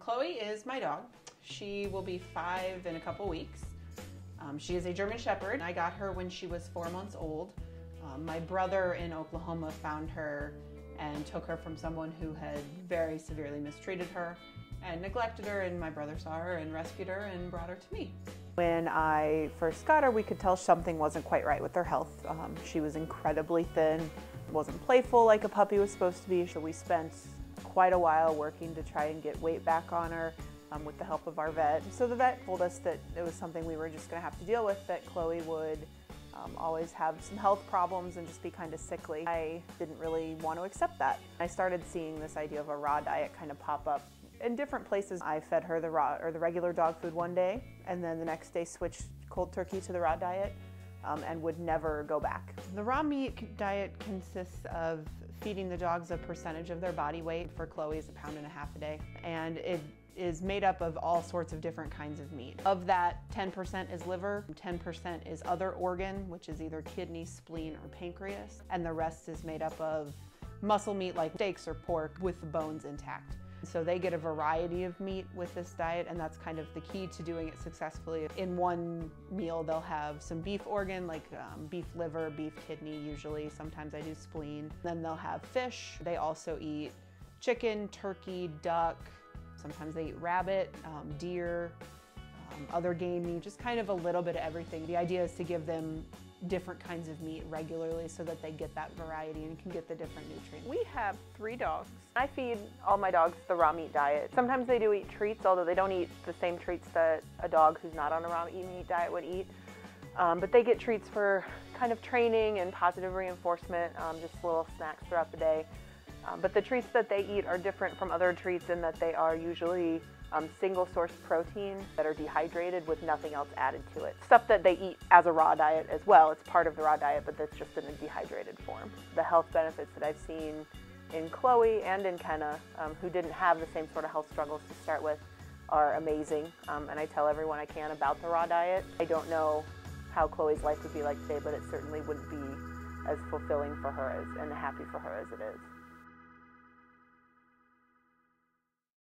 Chloe is my dog. She will be 5 in a couple weeks. She is a German Shepherd. I got her when she was 4 months old. My brother in Oklahoma found her and took her from someone who had very severely mistreated her and neglected her, and my brother saw her and rescued her and brought her to me. When I first got her, we could tell something wasn't quite right with her health. She was incredibly thin, wasn't playful like a puppy was supposed to be, so we spent quite a while working to try and get weight back on her with the help of our vet. So the vet told us that it was something we were just going to have to deal with, that Chloe would always have some health problems and just be kind of sickly. I didn't really want to accept that. I started seeing this idea of a raw diet kind of pop up in different places. I fed her the raw or the regular dog food one day, and then the next day switched cold turkey to the raw diet and would never go back. The raw meat diet consists of feeding the dogs a percentage of their body weight. For Chloe, is 1.5 pounds a day, and it is made up of all sorts of different kinds of meat. Of that, 10% is liver, 10% is other organ, which is either kidney, spleen, or pancreas, and the rest is made up of muscle meat like steaks or pork with the bones intact. So they get a variety of meat with this diet, and that's kind of the key to doing it successfully. In one meal, they'll have some beef organ, like beef liver, beef kidney usually. Sometimes I do spleen. Then they'll have fish. They also eat chicken, turkey, duck. Sometimes they eat rabbit, deer, other game meat, just kind of a little bit of everything. The idea is to give them different kinds of meat regularly so that they get that variety and can get the different nutrients. We have 3 dogs. I feed all my dogs the raw meat diet. Sometimes they do eat treats, although they don't eat the same treats that a dog who's not on a raw meat diet would eat. But they get treats for kind of training and positive reinforcement, just little snacks throughout the day. But the treats that they eat are different from other treats in that they are usually single source protein that are dehydrated with nothing else added to it. Stuff that they eat as a raw diet as well. It's part of the raw diet, but that's just in a dehydrated form. The health benefits that I've seen in Chloe and in Kenna, who didn't have the same sort of health struggles to start with, are amazing. And I tell everyone I can about the raw diet. I don't know how Chloe's life would be like today, but it certainly wouldn't be as fulfilling for her and happy for her as it is.